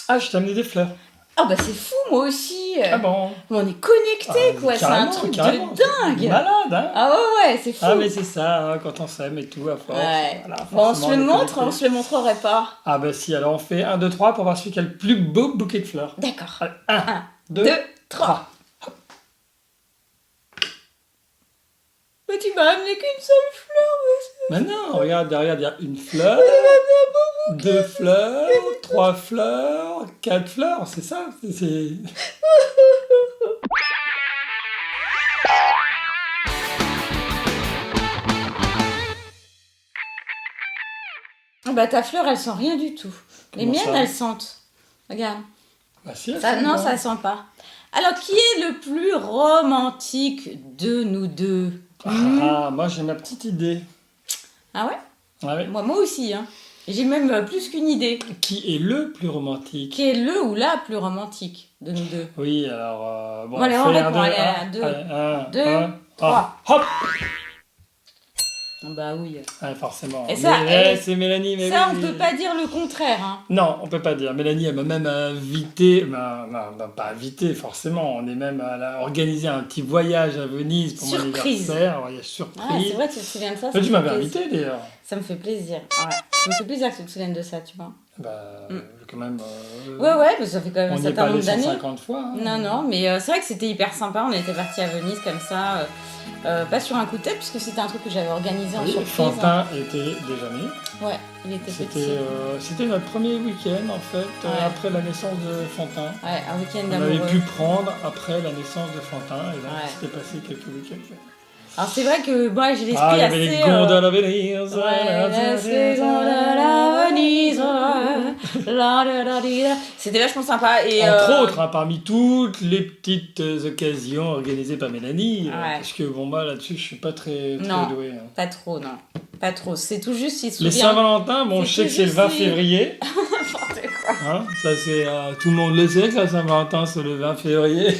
Ah, je t'ai amené des fleurs. Ah bah c'est fou, moi aussi. Ah bon? On est connectés, Ah, quoi. C'est un carrément, truc carrément. de dingue. Malade, hein? Ah ouais, c'est fou. Ah, mais c'est ça, hein, quand on s'aime et tout, à force. Ouais. Voilà, Bon, on forcément, se le est montre, connectés. on se le montrerait pas. Ah, bah si, alors on fait 1, 2, 3 pour voir celui qui a le plus beau bouquet de fleurs. D'accord. Allez, 1, 1, 2, 2, 3. 3. Mais tu m'as amené qu'une seule fleur, Mais non, regarde, derrière, il y a une fleur, 2 fleurs, 3 fleurs, 4 fleurs, c'est ça. C'est... Ah bah ta fleur, elle sent rien du tout. Les Comment miennes, ça? elles sentent. Regarde. Bah si, elles Ça, sont non, bonnes. ça sent pas. Alors, qui est le plus romantique de nous deux? Ah, moi j'ai ma petite idée. Ah ouais? Ah ouais. Moi aussi, hein. J'ai même plus qu'une idée. Qui est le plus romantique? Qui est le ou la plus romantique de nous deux? Oui, alors... bon, Bon, allez, on on fait répond, allez, à deux. un, 2, un, 3. hop. Bah oui. Ah, forcément. Et ça, Mais, et c'est Mélanie, mais Ça, oui. on peut pas dire le contraire, hein. Non, on peut pas dire. Mélanie, elle m'a même invité, non, pas invité forcément, on est même elle a organisé un petit voyage à Venise pour mon Surprise. anniversaire, un voyage Ah, surprise. c'est vrai, tu te souviens de ça? Mais tu me m'avais fait plaisir. invité d'ailleurs. Ça me fait plaisir. Ouais. Ça me fait plaisir que tu te souviennes de ça, tu vois. Bah, quand même. Ouais, mais ça fait quand même On un n'y est certain pas allé nombre d'années. 150 fois. Hein. Non, mais c'est vrai que c'était hyper sympa. On était partis à Venise comme ça, pas sur un coup de tête, puisque c'était un truc que j'avais organisé en Oui, surprise. Fantin était déjà né. Ouais, il était petit. C'était notre premier week-end en fait, Ouais. après la naissance de Fantin. Ouais, un week-end On avait d'amoureux. pu prendre après la naissance de Fantin et donc Ouais. c'était passé quelques week-ends. Alors c'est vrai que moi j'ai l'esprit Ah, il y assez. avait les gondoles à Venise. Ouais, les gondoles à Venise. C'était vachement sympa. Et, Entre autres, hein, parmi toutes les petites occasions organisées par Mélanie, Ouais. parce que bon, moi là-dessus, je suis pas très Non. doué. Hein. Pas trop, non. Pas trop. C'est tout juste, il se Les souvient. Saint-Valentin, bon, je C'est sais que tout c'est le juste 20 les- février. N'importe quoi. Hein, ça, c'est tout le monde le sait que la Saint-Valentin, c'est le 20 février.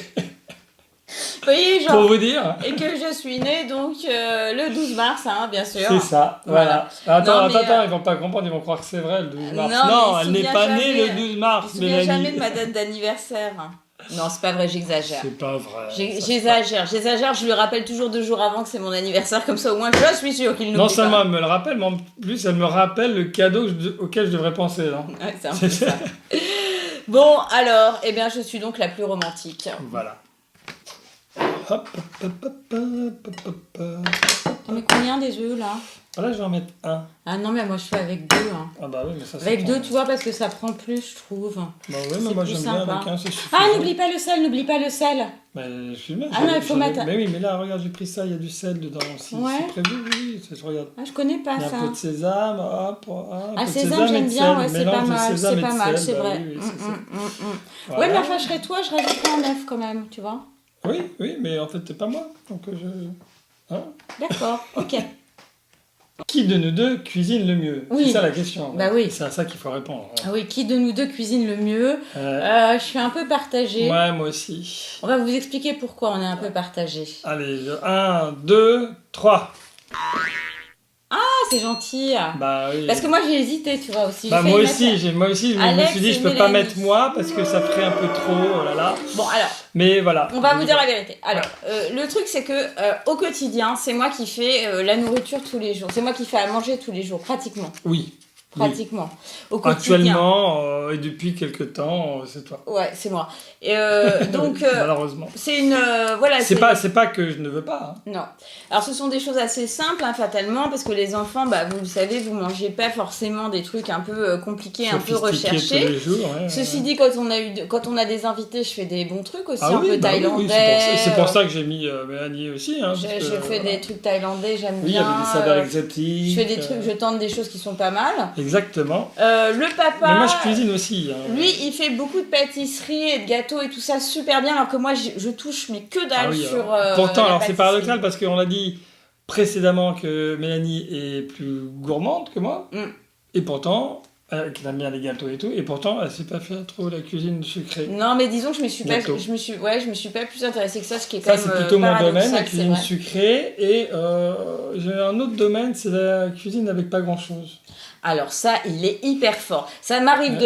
Vous voyez, genre. Pour vous dire. Et que je suis née donc le 12 mars, hein, bien sûr. C'est ça, voilà. Voilà. Attends, Non, mais, ils vont pas comprendre, ils vont croire que c'est vrai le 12 mars. non, mais Non, il elle se n'est souvient pas née jamais. le 12 mars, Je me souviens Mélanie. jamais de ma date d'anniversaire. Non, c'est pas vrai, j'exagère. C'est pas vrai. J'exagère, je lui rappelle toujours 2 jours avant que c'est mon anniversaire, comme ça au moins je suis sûre qu'il n'oublie Non seulement pas. elle me le rappelle, mais en plus elle me rappelle le cadeau auquel je devrais penser. Non Ouais, c'est un peu ça. Bon, alors, eh bien, je suis donc la plus romantique. Voilà. Hop, hop, hop, hop, hop, hop. T'en mets combien des œufs là? Là, je vais en mettre un. Ah non, mais moi je fais avec 2. Hein. Ah bah oui, mais ça c'est Avec ton- 2, tu vois, parce que ça prend plus, je trouve. Bah oui, mais c'est moi plus j'aime bien sympa. avec un, c'est suffisant. Ah, n'oublie pas le sel, n'oublie pas le sel. Mais je suis bien. Ah non, il faut mettre- Mais oui, mais là, regarde, j'ai pris ça, il y a du sel dedans aussi. Ouais. C'est prévu, oui, je regarde. Ah, je connais pas Il y a ça. un peu de sésame, hop, un Ah, peu de sésame, et j'aime de bien, sel. ouais, c'est Mélange pas de mal, sésame c'est et pas de mal, sel, c'est bah vrai. oui, c'est ça. Ouais, Voilà. mais enfin, je serais toi, je rajouterais un œuf quand même, tu vois. Oui, mais en fait, c'est pas moi. Donc je. Hein D'accord, ok. Qui de nous deux cuisine le mieux? Oui. C'est ça la question. Bah oui. C'est à ça qu'il faut répondre. Ah oui, qui de nous deux cuisine le mieux? Je suis un peu partagée. Ouais, moi aussi. On va vous expliquer pourquoi on est un peu partagé. Allez, 1, 2, 3. Ah, c'est gentil. Bah oui. Parce que moi j'ai hésité, tu vois aussi. J'ai Bah failli moi mettre- aussi, je me Alex suis dit et je peux pas Mélanie. mettre moi parce que ça ferait un peu trop, oh là là. Bon, alors, Mais voilà. on va vous dire la vérité. Alors, le truc c'est que au quotidien, c'est moi qui fais la nourriture tous les jours. C'est moi qui fais à manger tous les jours, pratiquement. Oui. Pratiquement. Au quotidien. Actuellement et depuis quelques temps, c'est toi. Ouais, c'est moi. Et donc, Malheureusement. c'est une. Voilà, C'est pas que je ne veux pas. Hein. Non. Alors, ce sont des choses assez simples, hein, fatalement, parce que les enfants, bah, vous le savez, vous mangez pas forcément des trucs un peu compliqués, un peu Sophistiqué recherchés. tous les jours, ouais, Ceci ouais. dit, quand on a des invités, je fais des bons trucs aussi, Ah un oui, peu bah oui, thaïlandais. oui, c'est pour ça que j'ai mis Mélanie aussi. Hein, Je parce que, fais voilà. des trucs thaïlandais, j'aime Oui, bien. avec des saveurs exotiques. Je fais des trucs, je tente des choses qui sont pas mal. Exactement. Le papa, Mais moi, je cuisine aussi. Hein. lui, il fait beaucoup de pâtisseries et de gâteaux et tout ça super bien, alors que moi, je touche mais que dalle Ah oui, sur. pourtant, la alors c'est pâtisserie. paradoxal parce qu'on a dit précédemment que Mélanie est plus gourmande que moi. Mm. Et pourtant, qu'elle aime bien les gâteaux et tout. Et pourtant, elle sait pas faire trop la cuisine sucrée. Non, mais disons que je me suis pas, Gâteau. je me suis pas plus intéressée que ça, ce qui est quand Ça, même c'est plutôt mon domaine, paradoxal, la c'est cuisine vrai. sucrée. Et j'ai un autre domaine, c'est la cuisine avec pas grand-chose. Alors ça, il est hyper fort. Ça m'arrive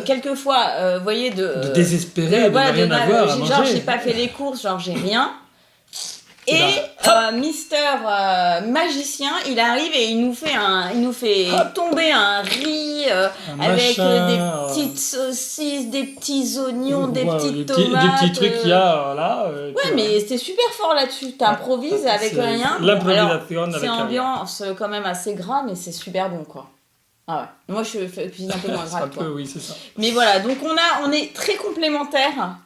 quelquefois, vous voyez, de désespérer, de voilà, ne rien avoir à manger. Genre, j'ai pas fait les courses, genre, j'ai rien. Et Mister Magicien, il arrive et il nous fait tomber un riz avec des petites saucisses, des petits oignons, des petites tomates. Des petits trucs qu'il y a là. Ouais, mais c'était super fort là-dessus. T'improvises avec rien. L'improvisation avec c'est ambiance quand même assez gras, mais c'est super bon, quoi. Ah ouais. Moi, je cuisine un peu moins gras. Oui, c'est ça. Mais voilà, donc on est très complémentaires.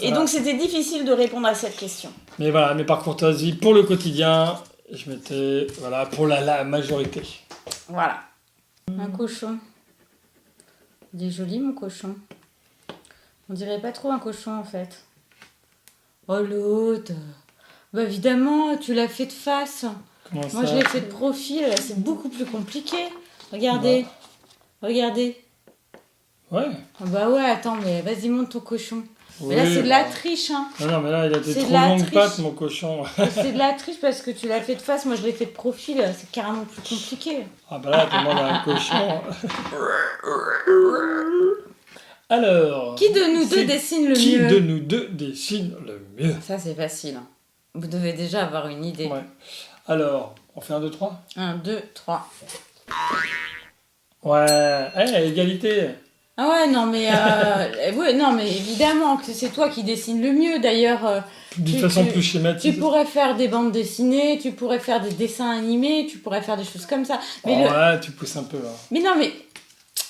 Et donc, c'était difficile de répondre à cette question. Mais voilà, mais par courtoisie, pour le quotidien, je mettais, voilà, pour la majorité. Voilà. Un cochon. Il est joli, mon cochon. On dirait pas trop un cochon, en fait. Oh, l'autre. Bah, évidemment, tu l'as fait de face. Comment Moi, ça je l'ai fait de profil. C'est beaucoup plus compliqué. Regardez. Bah. Regardez. Ouais. Bah ouais, attends, mais vas-y, monte ton cochon. Oui, mais là, c'est de la triche, hein. Non, mais là, il a des trop longues pattes, mon cochon. C'est de la triche parce que tu l'as fait de face, moi je l'ai fait de profil, c'est carrément plus compliqué. Ah bah là, tu demandes à un cochon. Alors... Qui de nous deux dessine le mieux? Qui de nous deux dessine le mieux? Ça, c'est facile. Vous devez déjà avoir une idée. Ouais. Alors, on fait 1, 2, 3 1, 2, 3. Ouais, égalité. Ah ouais, non mais, ouais, non, mais évidemment que c'est toi qui dessines le mieux. D'ailleurs, d'une façon plus schématique. Tu pourrais faire des bandes dessinées, tu pourrais faire des dessins animés, tu pourrais faire des choses comme ça. Mais ouais, tu pousses un peu là. Mais non, mais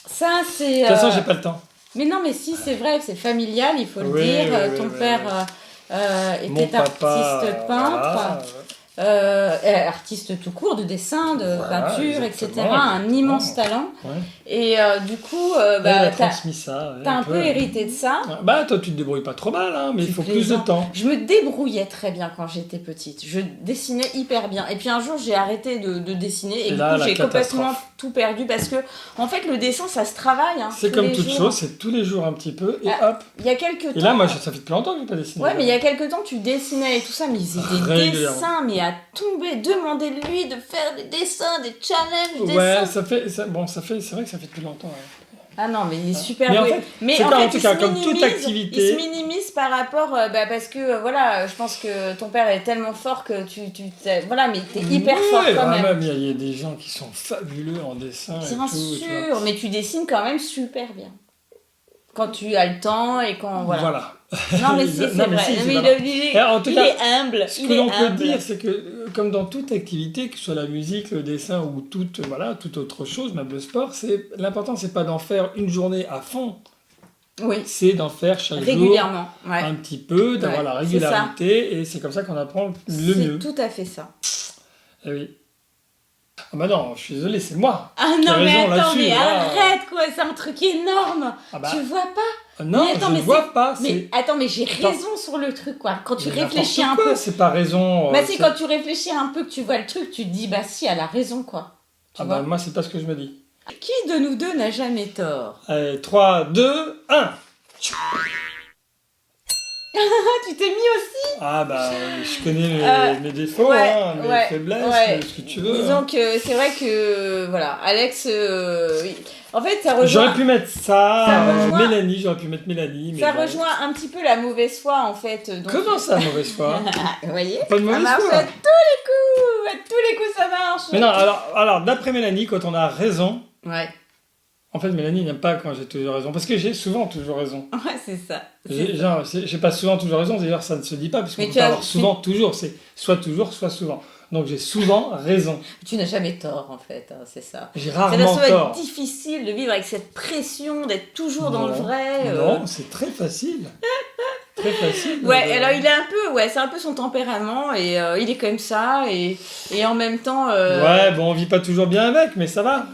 ça c'est... De toute façon, j'ai pas le temps. Mais non, mais si, c'est vrai, c'est familial, il faut le dire. Ton père était artiste peintre. Artiste tout court, de dessin, de peinture, etc. Un immense talent. Ouais. Et du coup, transmis ça. T'as un peu hérité de ça. Bah, toi, tu te débrouilles pas trop mal, hein, mais il faut plus de temps. Je me débrouillais très bien quand j'étais petite. Je dessinais hyper bien. Et puis un jour, j'ai arrêté de dessiner et du coup, j'ai complètement tout perdu parce que, en fait, le dessin, ça se travaille. Hein, c'est comme toute chose, c'est tous les jours un petit peu et hop. Il y a quelques temps. Et là, moi, ça fait plus longtemps que j'ai pas dessiné. Ouais, mais il y a quelques temps, tu dessinais et tout ça, mais ils étaient des dessins, mais à tomber. Demandez-lui de faire des dessins, des challenges, ouais, c'est vrai que ça fait plus longtemps. Ouais. Ah non, mais il est super mais doué. Mais en fait, tout cas, comme toute activité... Il se minimise par rapport... parce que, voilà, je pense que ton père est tellement fort que voilà, mais t'es hyper fort quand même. Il y a des gens qui sont fabuleux en dessin bien et tout. Bien sûr, mais tu dessines quand même super bien. Quand tu as le temps et quand... Voilà. Non, mais c'est vrai. Il est humble. Ce que l'on peut dire, c'est que, comme dans toute activité, que ce soit la musique, le dessin ou toute autre chose, même le sport, l'important, c'est pas d'en faire une journée à fond. Oui. C'est d'en faire chaque régulièrement, jour un petit peu, d'avoir la régularité, et c'est comme ça qu'on apprend le mieux. C'est tout à fait ça. Et oui. Ah bah non, je suis désolé, c'est moi. Ah non, mais attends, mais arrête quoi, c'est un truc énorme. Tu vois pas? Non, je vois pas. Mais attends, mais j'ai raison sur le truc quoi. Quand tu réfléchis un peu. C'est pas raison. Bah c'est quand tu réfléchis un peu que tu vois le truc, tu te dis bah si, elle a raison quoi. Bah moi c'est pas ce que je me dis. Qui de nous deux n'a jamais tort? Allez, 3, 2, 1. Tu t'es mis aussi? Ah bah je connais mes défauts, mes faiblesses, ce que tu veux. Disons que c'est vrai que voilà, Alex, en fait ça rejoint... J'aurais pu mettre Mélanie, j'aurais pu mettre Mélanie. Mais ça rejoint un petit peu la mauvaise foi en fait. Donc... Comment ça, mauvaise foi? Vous voyez? Pas de mauvaise foi. Ça marche à tous les coups ça marche. Mais non, alors d'après Mélanie, quand on a raison... Ouais. En fait, Mélanie n'aime pas quand j'ai toujours raison. Parce que j'ai souvent toujours raison. Ouais, c'est ça. J'ai pas souvent toujours raison. D'ailleurs, ça ne se dit pas. Parce qu'on peut pas avoir souvent, toujours. C'est soit toujours, soit souvent. Donc, j'ai souvent raison. Tu n'as jamais tort, en fait. Hein, c'est ça. J'ai rarement tort. Ça doit être difficile de vivre avec cette pression, d'être toujours dans le vrai. Non, c'est très facile. Très facile. Ouais, alors il est un peu... Ouais, c'est un peu son tempérament. Et il est comme ça. Et en même temps... Ouais, bon, on vit pas toujours bien avec, mais ça va.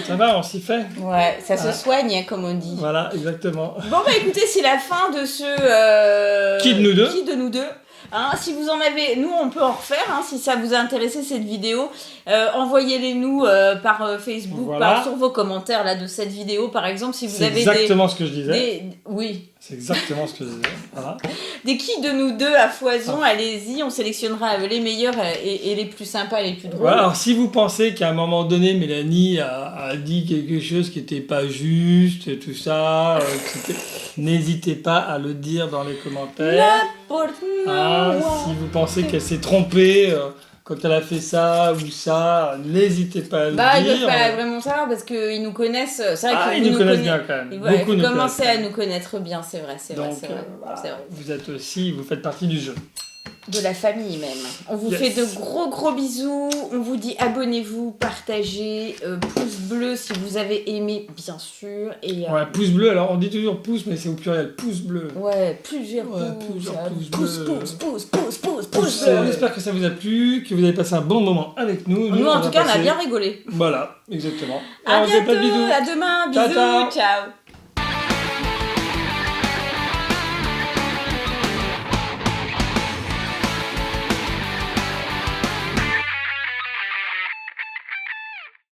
Ça va, on s'y fait. Ouais, ça se soigne, comme on dit. Voilà, exactement. Bon, bah écoutez, c'est la fin de ce... Qui de nous deux? Qui de nous deux? Hein, si vous en avez, nous on peut en refaire, hein, si ça vous a intéressé cette vidéo, envoyez-les nous par Facebook, Voilà. sur vos commentaires là, de cette vidéo par exemple, si vous C'est avez exactement ce que je disais. Oui. C'est exactement ce que je disais. Voilà. Des qui de nous deux à foison, allez-y, on sélectionnera les meilleurs et les plus sympas, les plus drôles. Voilà, alors si vous pensez qu'à un moment donné, Mélanie a dit quelque chose qui n'était pas juste, et tout ça, n'hésitez pas à le dire dans les commentaires. Si vous pensez qu'elle s'est trompée quand elle a fait ça ou ça, n'hésitez pas à le dire. Ils ne peuvent pas vraiment savoir parce qu'ils nous connaissent. C'est vrai qu'ils nous connaissent bien quand même. Beaucoup nous commencent à nous connaître bien, c'est vrai. Donc, vous faites partie du jeu. De la famille même. On vous fait de gros bisous. On vous dit abonnez-vous, partagez, pouce bleu si vous avez aimé, bien sûr. Et, ouais, pouce bleu, alors on dit toujours pouce, mais c'est au pluriel, pouce bleu. Ouais, plusieurs pouces. Pouce bleu. On espère que ça vous a plu, que vous avez passé un bon moment avec nous. Nous en tout cas, on a bien rigolé. Voilà, exactement. À bientôt, à demain, bisous, ciao.